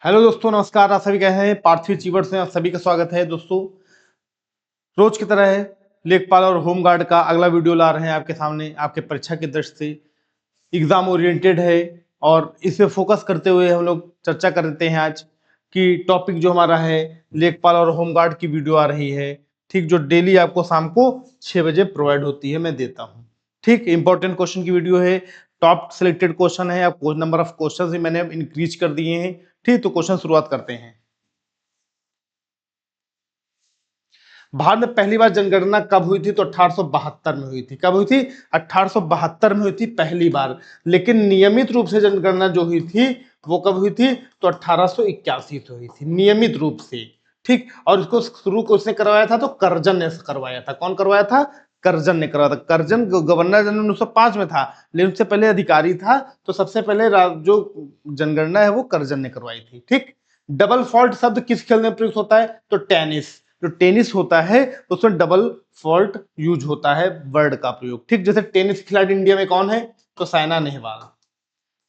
Hello दोस्तों, नमस्कार। आप सभी कैसे हैं? पार्थिव चीवर्स में आप सभी का स्वागत है। दोस्तों, रोज की तरह है लेखपाल और होमगार्ड का अगला वीडियो ला रहे हैं आपके सामने, आपके परीक्षा की दृष्टि से। एग्जाम ओरिएंटेड है और इस पे फोकस करते हुए हम लोग चर्चा कर देते हैं आज कि टॉपिक जो हमारा है लेखपाल और होमगार्ड की वीडियो आ रही है। ठीक, जो डेली आपको शाम को 6 बजे प्रोवाइड होती है, मैं देता हूँ। ठीक, इंपॉर्टेंट क्वेश्चन की वीडियो है। टॉप सिलेक्टेड क्वेश्चन है। अब नंबर ऑफ क्वेश्चन भी मैंने इंक्रीज कर दिए हैं। ठीक, तो क्वेश्चन शुरुआत करते हैं। भारत में पहली बार जनगणना कब हुई थी? तो 1872 में हुई थी। कब हुई थी? 1872 में हुई थी पहली बार। लेकिन नियमित रूप से जनगणना जो हुई थी वो कब हुई थी? तो 1881 से हुई थी, नियमित रूप से। ठीक, और इसको शुरू किसने करवाया था? तो कर्जन ने करवाया था। कौन करवाया था? कर्जन ने करवाया था। कर्जन गवर्नर जनरल 1905 में था, लेकिन उससे पहले अधिकारी था। तो सबसे पहले जो जनगणना है वो कर्जन ने करवाई थी। ठीक, डबल फॉल्ट शब्द किस खेल में प्रयुक्त होता है? तो टेनिस। जो टेनिस होता है उसमें डबल फॉल्ट यूज होता है, वर्ड का प्रयोग। ठीक, जैसे टेनिस खिलाड़ी इंडिया में कौन है? तो साइना नेहवाल।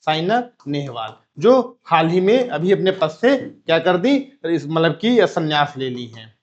साइना नेहवाल जो हाल ही में अभी अपने पद से क्या कर दी, मतलब की संन्यास ले ली है।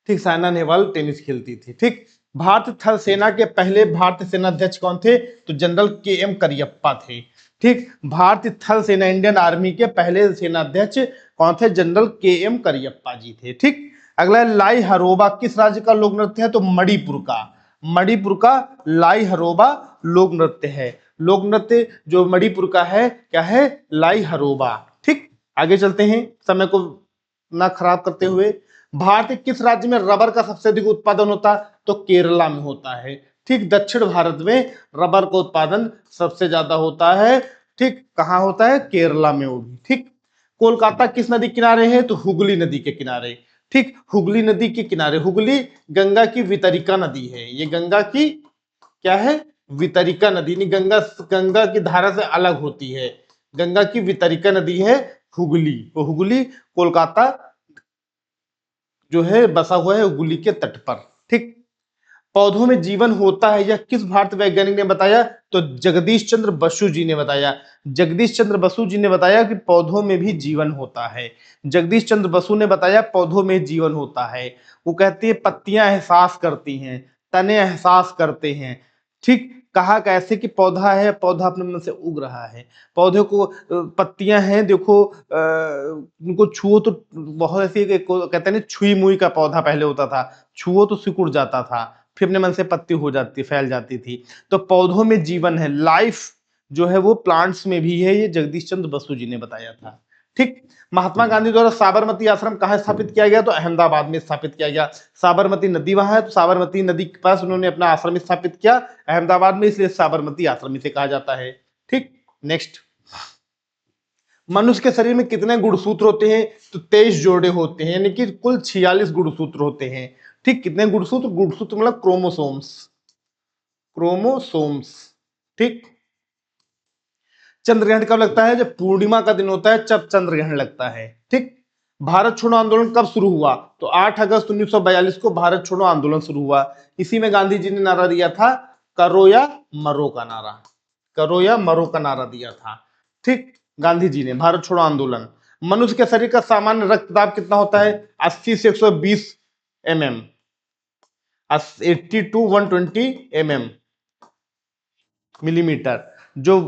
ठीक, साइना नेहवाल टेनिस खेलती थी। ठीक, भारतीय थल सेना के पहले भारतीय सेना अध्यक्ष कौन थे? तो जनरल के एम करियप्पा थे। ठीक, भारतीय थल सेना इंडियन आर्मी के पहले सेना अध्यक्ष कौन थे? जनरल के एम करियप्पा जी थे। ठीक, अगला लाई हरोबा किस राज्य का लोक नृत्य है? तो मणिपुर का। मणिपुर का लाई हरोबा लोक नृत्य है। लोक नृत्य जो मणिपुर का है क्या है? लाई हरोबा। ठीक, आगे चलते हैं समय को ना खराब करते हुए। भारत के किस राज्य में रबर का सबसे अधिक उत्पादन होता है? तो केरला में होता है। ठीक, दक्षिण भारत में रबर का उत्पादन सबसे ज्यादा होता है। ठीक, कहाँ होता है? केरला में वो भी। ठीक, कोलकाता किस नदी के किनारे है? तो हुगली नदी के किनारे। ठीक, हुगली नदी के किनारे। हुगली गंगा की वितरिका नदी है। ये गंगा की क्या है? वितरिका नदी। नहीं, गंगा गंगा की धारा से अलग होती है। गंगा की वितरिका नदी है हुगली। तो हुगली कोलकाता जो है बसा हुआ है हुगली के तट पर। ठीक, पौधों में जीवन होता है यह किस भारतीय वैज्ञानिक ने बताया? तो जगदीश चंद्र बसु जी ने बताया। जगदीश चंद्र बसु जी ने बताया कि पौधों में भी जीवन होता है। जगदीश चंद्र बसु ने बताया पौधों में जीवन होता है। वो कहते हैं पत्तियां एहसास करती हैं, तने एहसास करते हैं। ठीक, कहा कैसे कि पौधा है, पौधा अपने मन से उग रहा है। पौधे को पत्तियां हैं, देखो उनको छुओ तो बहुत ऐसी कहते हैं ना, छुई मुई का पौधा पहले होता था। छुओ तो सिकुड़ जाता था, फिर अपने मन से पत्ती हो जाती, फैल जाती थी। तो पौधों में जीवन है, लाइफ जो है वो प्लांट्स में भी है। ये जगदीश चंद्र बसु जी ने बताया था। ठीक, महात्मा गांधी द्वारा साबरमती आश्रम कहाँ स्थापित किया गया? तो अहमदाबाद में स्थापित किया गया। साबरमती नदी वहां है, तो साबरमती नदी के पास उन्होंने अपना आश्रम स्थापित किया अहमदाबाद में, इसलिए साबरमती आश्रम इसे कहा जाता है। ठीक, नेक्स्ट। मनुष्य के शरीर में कितने गुणसूत्र होते हैं? तो 23 जोड़े होते हैं, यानी कि कुल 46 गुणसूत्र होते हैं। ठीक, कितने गुणसूत्र? गुणसूत्र मतलब क्रोमोसोम्स। क्रोमोसोम्स। ठीक, चंद्रग्रहण कब लगता है? जब पूर्णिमा का दिन होता है, जब चंद्रग्रहण लगता है। ठीक, भारत छोड़ो आंदोलन कब शुरू हुआ? तो 8 अगस्त 1942 को भारत छोड़ो आंदोलन शुरू हुआ। इसी में गांधी जी ने नारा दिया था, करो या मरो का नारा। करो या मरो का नारा दिया था। ठीक, गांधी जी ने भारत छोड़ो आंदोलन। मनुष्य के शरीर का सामान्य रक्तदाब कितना होता है? 80 से 120 mm। 80 to 120 mm millimetre. जो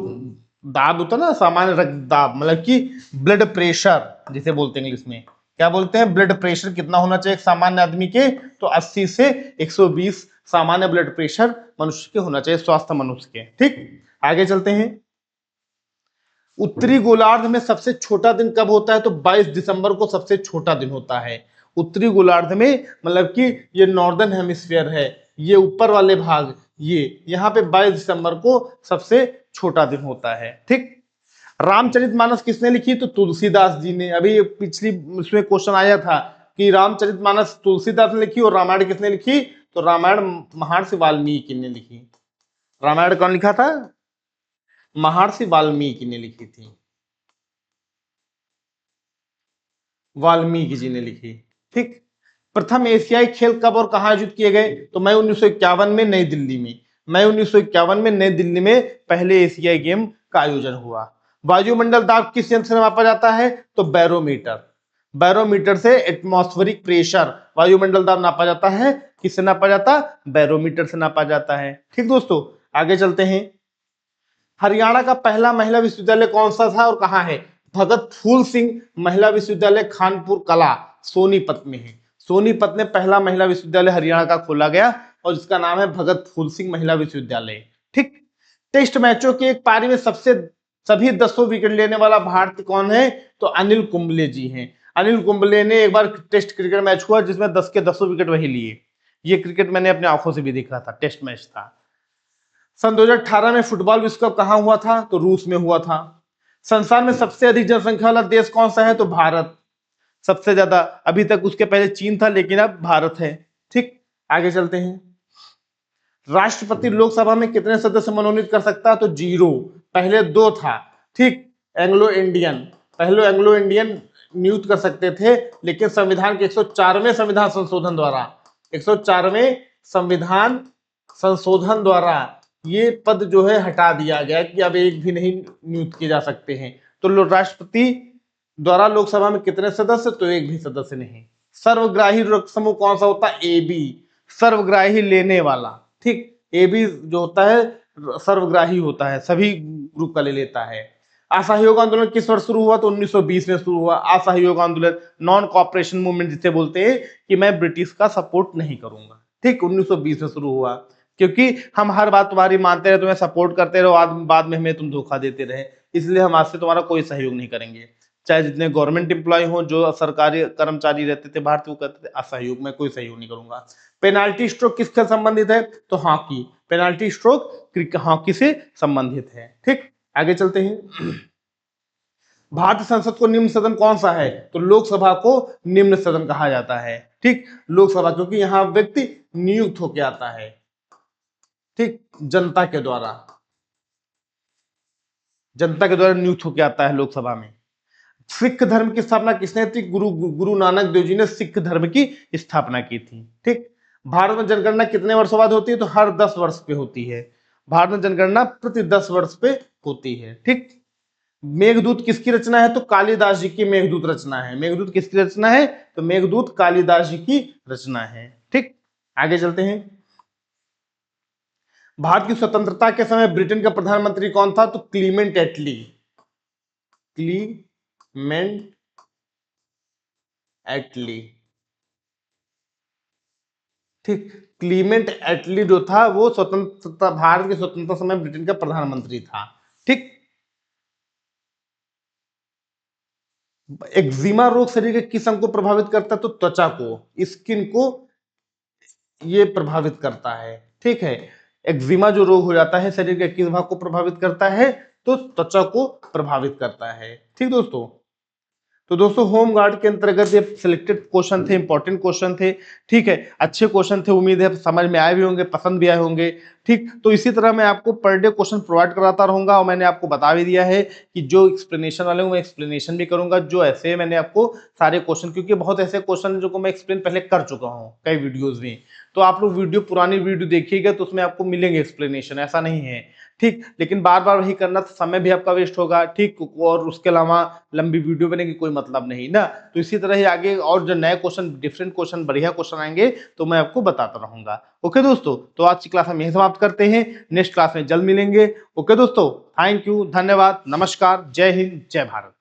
दाब होता है ना, सामान्य रक्त दाब, मतलब कि ब्लड प्रेशर जिसे बोलते हैं इंग्लिश में, क्या बोलते हैं? ब्लड प्रेशर कितना होना चाहिए एक सामान्य आदमी के? तो 80 से 120 सामान्य ब्लड प्रेशर मनुष्य के होना चाहिए, स्वस्थ मनुष्य के। ठीक, आगे चलते हैं। उत्तरी गोलार्ध में सबसे छोटा दिन कब होता है? तो 22 दिसंबर को सबसे छोटा दिन होता है उत्तरी गोलार्ध में। मतलब कि ये नॉर्दर्न हेमिस्फीयर है, ये ऊपर वाले भाग, ये यहाँ पे 22 दिसंबर को सबसे छोटा दिन होता है। ठीक, रामचरितमानस किसने लिखी? तो तुलसीदास जी ने। अभी पिछली उसमें क्वेश्चन आया था कि रामचरितमानस तुलसीदास ने लिखी और रामायण किसने लिखी? तो रामायण महर्षि वाल्मीकि ने लिखी। रामायण कौन लिखा था? महर्षि वाल्मीकि ने लिखी थी। वाल्मीकि जी ने लिखी। ठीक, प्रथम एशियाई खेल कब और कहां आयोजित किए गए? तो मई 1951 में नई दिल्ली में। मई 1951 में नई दिल्ली में पहले एशियाई गेम का आयोजन हुआ। वायुमंडल दाब किस यंत्र से मापा जाता है? तो बैरोमीटर। बैरोमीटर से एटमॉस्फेरिक प्रेशर, वायुमंडल दाब नापा जाता है। किससे नापा जाता? बैरोमीटर से नापा जाता है। ठीक दोस्तों, आगे चलते हैं। हरियाणा का पहला महिला विश्वविद्यालय कौन सा था और कहां है? भगत फूल सिंह महिला विश्वविद्यालय खानपुर कला सोनीपत में है। सोनीपत में पहला महिला विश्वविद्यालय हरियाणा का खोला गया और इसका नाम है भगत फूल सिंह महिला विश्वविद्यालय। ठीक। टेस्ट मैचों की एक पारी में सभी 10 विकेट लेने वाला भारतीय कौन है? तो अनिल कुंबले जी हैं। अनिल कुंबले ने एक बार टेस्ट क्रिकेट मैच हुआ जिसमें 10 के 10 विकेट वही लिए। ये क्रिकेट मैंने अपनी आंखों से भी देखा था, टेस्ट मैच था। सन 2018 में फुटबॉल विश्व कप कहां हुआ था? तो रूस में हुआ था। संसार में सबसे अधिक जनसंख्या वाला देश कौन सा है? तो भारत। सबसे ज्यादा, अभी तक उसके पहले चीन था लेकिन अब भारत है। ठीक, आगे चलते हैं। राष्ट्रपति लोकसभा में कितने सदस्य मनोनीत कर सकता है? तो 0। पहले 2 था। ठीक, एंग्लो इंडियन, पहले एंग्लो इंडियन नियुक्त कर सकते थे, लेकिन संविधान के 104वें संविधान संशोधन द्वारा 104वें संविधान संशोधन द्वारा ये पद जो है हटा दिया गया कि अब एक भी नहीं नियुक्त किए जा सकते हैं। तो राष्ट्रपति द्वारा लोकसभा में कितने सदस्य? तो एक भी सदस्य नहीं। सर्वग्राही समूह कौन सा होता है? AB, सर्वग्राही लेने वाला। ठीक, AB जो होता है सर्वग्राही होता है, सभी ग्रुप का ले लेता है। असहयोग आंदोलन किस वर्ष शुरू हुआ? तो 1920 में शुरू हुआ। असहयोग आंदोलन, नॉन कॉपरेशन मूवमेंट जिसे बोलते हैं कि मैं ब्रिटिश का सपोर्ट नहीं करूंगा। ठीक, 1920 में शुरू हुआ, क्योंकि हम हर बात तुम्हारी मानते रहे, तुम्हें सपोर्ट करते रहो, बाद में हमें तुम धोखा देते रहे, इसलिए हम आज से तुम्हारा कोई सहयोग नहीं करेंगे। चाहे जितने गवर्नमेंट एम्प्लॉय हो, जो सरकारी कर्मचारी रहते थे भारतीय, वो कहते थे असहयोग, मैं कोई सहयोग नहीं करूंगा। पेनाल्टी स्ट्रोक किससे संबंधित है? तो हॉकी। पेनाल्टी स्ट्रोक हॉकी से संबंधित है। ठीक, आगे चलते हैं। भारतीय संसद को निम्न सदन कौन सा है? तो लोकसभा को निम्न सदन कहा जाता है। ठीक, लोकसभा, क्योंकि यहां व्यक्ति नियुक्त होकर आता है। ठीक, जनता के द्वारा नियुक्त होकर आता है लोकसभा में। सिख धर्म की स्थापना किसने की? गुरु नानक देव जी ने सिख धर्म की स्थापना की थी। ठीक, भारत में जनगणना कितने वर्षों बाद होती है? तो हर 10 वर्ष पे होती है। भारत में जनगणना प्रति 10 वर्ष पे होती है। ठीक, मेघदूत किसकी रचना है? तो कालिदास जी की मेघदूत रचना है। मेघदूत किसकी रचना है? तो मेघदूत कालिदास जी की रचना है। ठीक, आगे चलते हैं। भारत की स्वतंत्रता के समय ब्रिटेन का प्रधानमंत्री कौन था? तो क्लीमेंट एटली। क्लीमेंट एटली। ठीक, क्लीमेंट एटली जो था वो स्वतंत्रता, भारत के स्वतंत्रता समय ब्रिटेन का प्रधानमंत्री था। ठीक, एक्जिमा रोग शरीर के किस अंग को प्रभावित करता है? तो त्वचा को, स्किन को ये प्रभावित करता है। ठीक है, एक्जिमा जो रोग हो जाता है शरीर के किस भाग को प्रभावित करता है? तो त्वचा को प्रभावित करता है। ठीक दोस्तों, तो दोस्तों होम गार्ड के अंतर्गत ये सिलेक्टेड क्वेश्चन थे, इंपॉर्टेंट क्वेश्चन थे। ठीक है, अच्छे क्वेश्चन थे, उम्मीद है समझ में आए भी होंगे, पसंद भी आए होंगे। ठीक, तो इसी तरह मैं आपको पर डे क्वेश्चन प्रोवाइड कराता रहूंगा और मैंने आपको बता भी दिया है कि जो एक्सप्लेनेशन वाले हूँ मैं एक्सप्लेनेशन भी करूंगा, जो ऐसे मैंने आपको सारे क्वेश्चन, क्योंकि बहुत ऐसे क्वेश्चन जो को मैं एक्सप्लेन पहले कर चुका हूँ कई वीडियोज में, तो आप लोग पुरानी वीडियो देखिएगा तो उसमें आपको मिलेंगे एक्सप्लेनेशन, ऐसा नहीं है। ठीक, लेकिन बार बार वही करना तो समय भी आपका वेस्ट होगा। ठीक, और उसके अलावा लंबी वीडियो बनेगी, कोई मतलब नहीं ना। तो इसी तरह ही आगे और जो नए क्वेश्चन, डिफरेंट क्वेश्चन, बढ़िया क्वेश्चन आएंगे तो मैं आपको बताता रहूंगा। ओके दोस्तों, तो आज की क्लास हम यही समाप्त करते हैं, नेक्स्ट क्लास में जल्द मिलेंगे। ओके दोस्तों, थैंक यू, धन्यवाद, नमस्कार, जय हिंद, जय भारत।